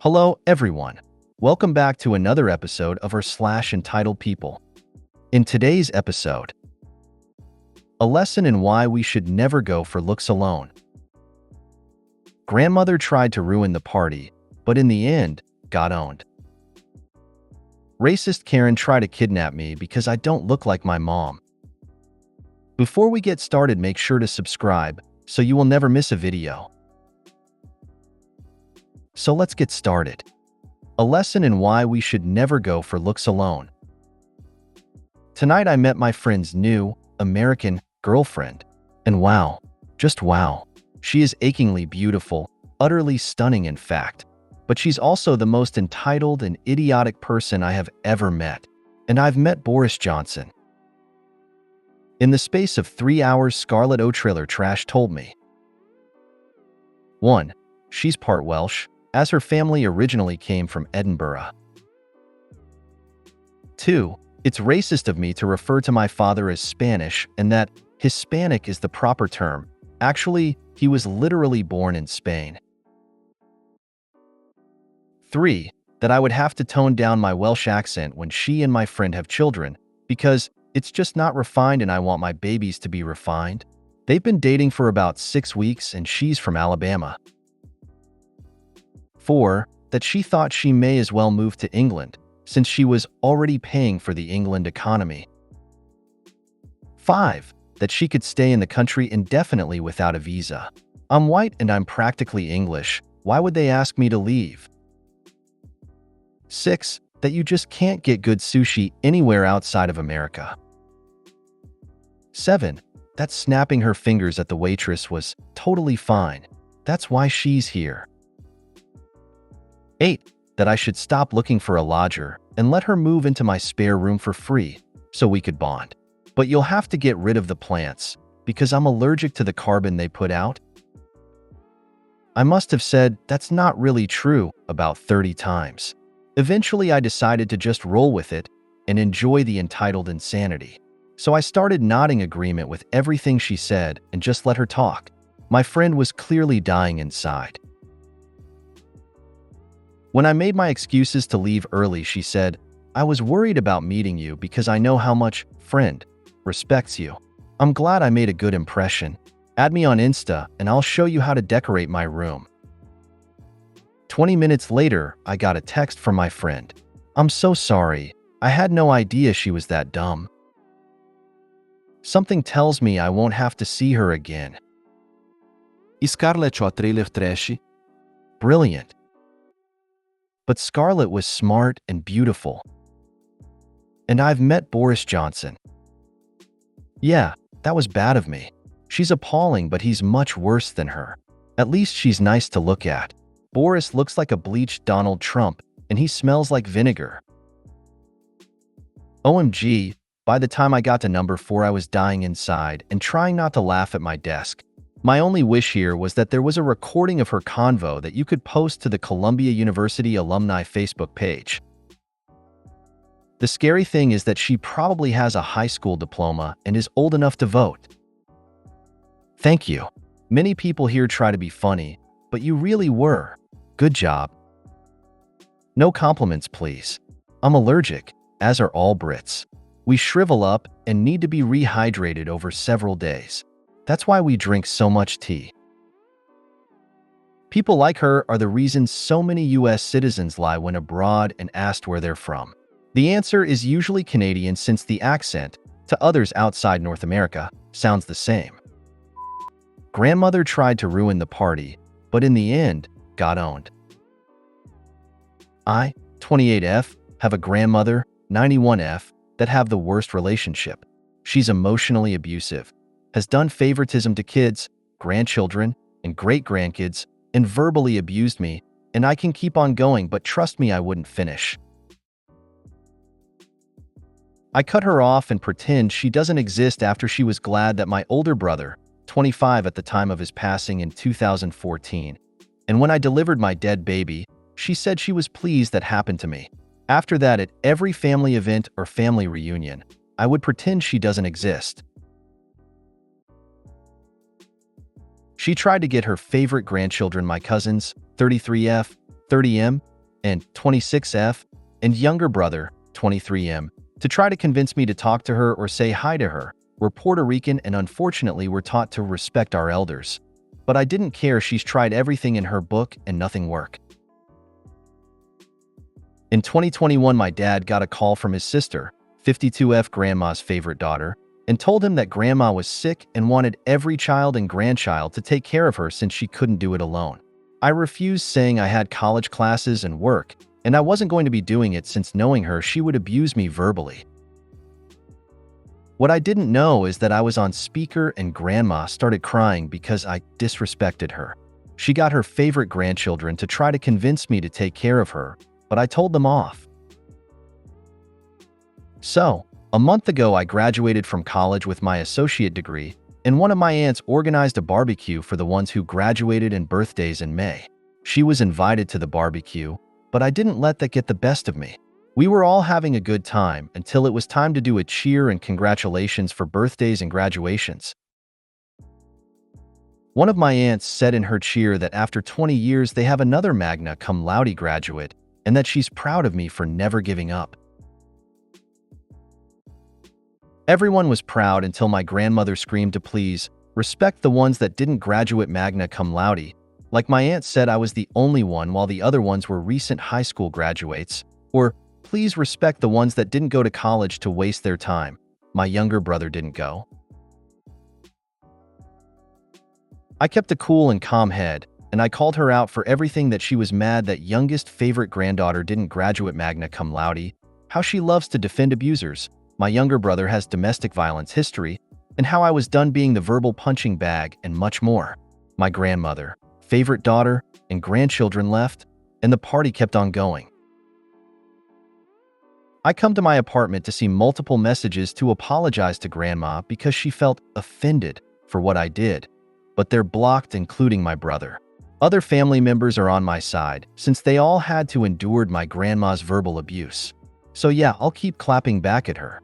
Hello, everyone. Welcome back to another episode of our entitled people. In today's episode, a lesson in why we should never go for looks alone. Grandmother tried to ruin the party, but in the end, got owned. Racist Karen tried to kidnap me because I don't look like my mom. Before we get started, make sure to subscribe so you will never miss a video. So let's get started. A lesson in why we should never go for looks alone. Tonight I met my friend's new American girlfriend. And wow, just wow, she is achingly beautiful, utterly stunning in fact. But she's also the most entitled and idiotic person I have ever met. And I've met Boris Johnson. In the space of 3 hours, Scarlett O'Trailer Trash told me. 1. She's part Welsh, as her family originally came from Edinburgh. 2. It's racist of me to refer to my father as Spanish and that Hispanic is the proper term. Actually, he was literally born in Spain. 3. That I would have to tone down my Welsh accent when she and my friend have children, because it's just not refined and I want my babies to be refined. They've been dating for about 6 weeks and she's from Alabama. 4. That she thought she may as well move to England, since she was already paying for the England economy. 5. That she could stay in the country indefinitely without a visa. I'm white and I'm practically English. Why would they ask me to leave? 6. That you just can't get good sushi anywhere outside of America. 7. That snapping her fingers at the waitress was totally fine. That's why she's here. 8. That I should stop looking for a lodger and let her move into my spare room for free so we could bond. But you'll have to get rid of the plants because I'm allergic to the carbon they put out. I must have said that's not really true about 30 times. Eventually, I decided to just roll with it and enjoy the entitled insanity. So I started nodding agreement with everything she said and just let her talk. My friend was clearly dying inside. When I made my excuses to leave early, she said, I was worried about meeting you because I know how much friend respects you. I'm glad I made a good impression. Add me on Insta and I'll show you how to decorate my room. 20 minutes later, I got a text from my friend. I'm so sorry. I had no idea she was that dumb. Something tells me I won't have to see her again. I Scarlett O'Trailer Trash? Brilliant. But Scarlett was smart and beautiful. And I've met Boris Johnson. Yeah, that was bad of me. She's appalling, but he's much worse than her. At least she's nice to look at. Boris looks like a bleached Donald Trump, and he smells like vinegar. OMG, by the time I got to number 4, I was dying inside and trying not to laugh at my desk. My only wish here was that there was a recording of her convo that you could post to the Columbia University alumni Facebook page. The scary thing is that she probably has a high school diploma and is old enough to vote. Thank you. Many people here try to be funny, but you really were. Good job. No compliments, please. I'm allergic, as are all Brits. We shrivel up and need to be rehydrated over several days. That's why we drink so much tea. People like her are the reason so many US citizens lie when abroad and asked where they're from. The answer is usually Canadian, since the accent, to others outside North America, sounds the same. Grandmother tried to ruin the party, but in the end, got owned. I, 28F, have a grandmother, 91F, that have the worst relationship. She's emotionally abusive, has done favoritism to kids, grandchildren, and great-grandkids, and verbally abused me, and I can keep on going, but trust me, I wouldn't finish. I cut her off and pretend she doesn't exist after she was glad that my older brother, 25 at the time of his passing in 2014, and when I delivered my dead baby, she said she was pleased that happened to me. After that, at every family event or family reunion, I would pretend she doesn't exist. She tried to get her favorite grandchildren, my cousins, 33F, 30M, and 26F, and younger brother, 23M, to try to convince me to talk to her or say hi to her. We're Puerto Rican and unfortunately we're taught to respect our elders. But I didn't care. She's tried everything in her book and nothing worked. In 2021, my dad got a call from his sister, 52F, grandma's favorite daughter, and told him that grandma was sick and wanted every child and grandchild to take care of her since she couldn't do it alone. I refused, saying I had college classes and work, and I wasn't going to be doing it since knowing her, she would abuse me verbally. What I didn't know is that I was on speaker and grandma started crying because I disrespected her. She got her favorite grandchildren to try to convince me to take care of her, but I told them off. So, a month ago I graduated from college with my associate degree, and one of my aunts organized a barbecue for the ones who graduated and birthdays in May. She was invited to the barbecue, but I didn't let that get the best of me. We were all having a good time until it was time to do a cheer and congratulations for birthdays and graduations. One of my aunts said in her cheer that after 20 years they have another magna cum laude graduate and that she's proud of me for never giving up. Everyone was proud until my grandmother screamed to please respect the ones that didn't graduate magna cum laude. Like my aunt said I was the only one while the other ones were recent high school graduates. Or, please respect the ones that didn't go to college to waste their time. My younger brother didn't go. I kept a cool and calm head, and I called her out for everything that she was mad that youngest favorite granddaughter didn't graduate magna cum laude, how she loves to defend abusers, my younger brother has domestic violence history, and how I was done being the verbal punching bag and much more. My grandmother, favorite daughter, and grandchildren left, and the party kept on going. I come to my apartment to see multiple messages to apologize to grandma because she felt offended for what I did, but they're blocked, including my brother. Other family members are on my side since they all had to endure my grandma's verbal abuse. So yeah, I'll keep clapping back at her.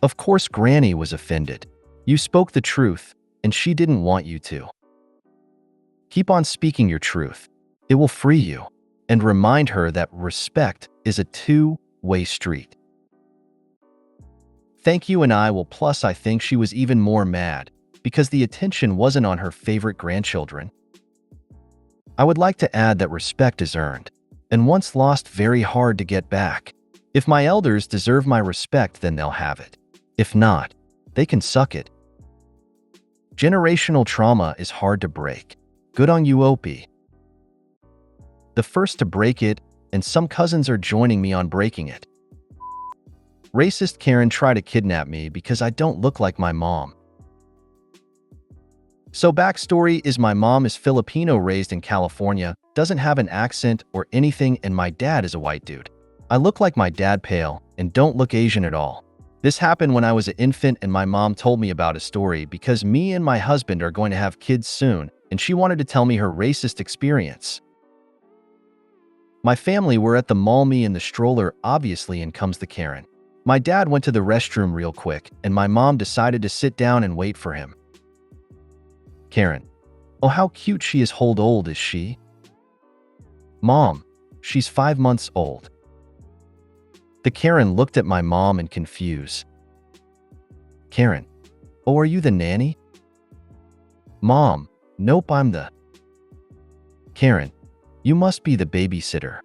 Of course, Granny was offended. You spoke the truth, and she didn't want you to. Keep on speaking your truth. It will free you. And remind her that respect is a two-way street. Thank you, and I will. Plus, I think she was even more mad because the attention wasn't on her favorite grandchildren. I would like to add that respect is earned, and once lost, very hard to get back. If my elders deserve my respect, then they'll have it. If not, they can suck it. Generational trauma is hard to break. Good on you, OP. The first to break it, and some cousins are joining me on breaking it. Racist Karen tried to kidnap me because I don't look like my mom. So backstory is my mom is Filipino, raised in California, doesn't have an accent or anything, and my dad is a white dude. I look like my dad, pale, and don't look Asian at all. This happened when I was an infant, and my mom told me about a story because me and my husband are going to have kids soon, and she wanted to tell me her racist experience. My family were at the mall, me in the stroller, obviously, and comes the Karen. My dad went to the restroom real quick, and my mom decided to sit down and wait for him. Karen: oh, how cute she is. How old is she? Mom: she's 5 months old. The Karen looked at my mom and confused. Karen: oh, are you the nanny? Mom: nope, I'm the... Karen: you must be the babysitter.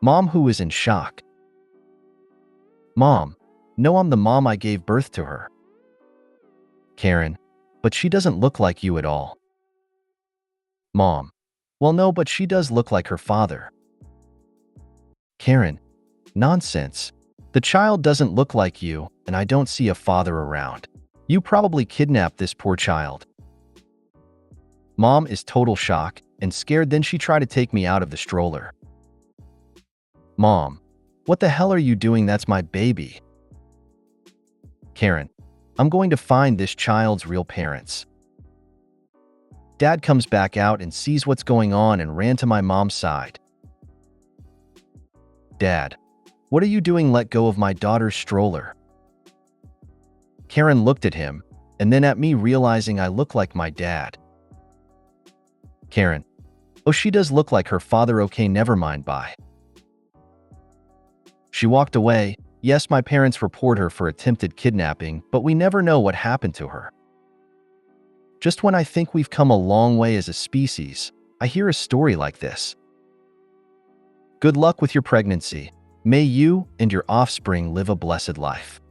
Mom, who is in shock. Mom: no, I'm the mom, I gave birth to her. Karen: but she doesn't look like you at all. Mom: well, no, but she does look like her father. Karen: nonsense. The child doesn't look like you, and I don't see a father around. You probably kidnapped this poor child. Mom is total shock and scared, then she tried to take me out of the stroller. Mom: what the hell are you doing? That's my baby. Karen: I'm going to find this child's real parents. Dad comes back out and sees what's going on and ran to my mom's side. Dad: what are you doing? Let go of my daughter's stroller. Karen looked at him and then at me, realizing I look like my dad. Karen: Oh, she does look like her father. Okay, never mind, bye. She walked away. Yes, my parents report her for attempted kidnapping, but we never know what happened to her. Just when I think we've come a long way as a species, I hear a story like this. Good luck with your pregnancy. May you and your offspring live a blessed life.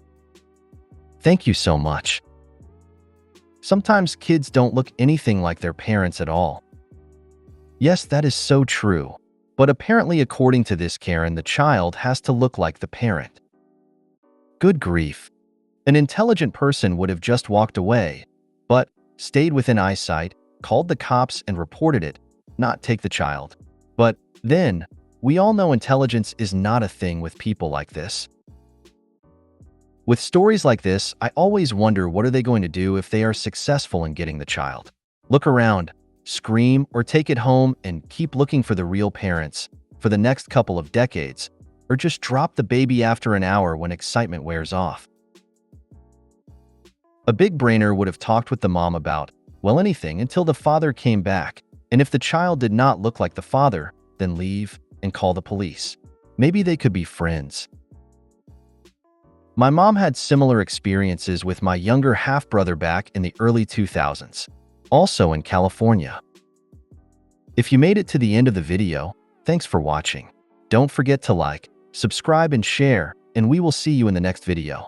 Thank you so much. Sometimes kids don't look anything like their parents at all. Yes, that is so true. But apparently, according to this Karen, the child has to look like the parent. Good grief. An intelligent person would have just walked away, but stayed within eyesight, called the cops and reported it, not take the child. But then, we all know intelligence is not a thing with people like this. With stories like this, I always wonder, what are they going to do if they are successful in getting the child? Look around, scream, or take it home and keep looking for the real parents for the next couple of decades, or just drop the baby after an hour when excitement wears off. A big brainer would have talked with the mom about, well, anything until the father came back, and if the child did not look like the father, then leave and call the police. Maybe they could be friends. My mom had similar experiences with my younger half-brother back in the early 2000s, also in California. If you made it to the end of the video, thanks for watching. Don't forget to like, subscribe, and share, and we will see you in the next video.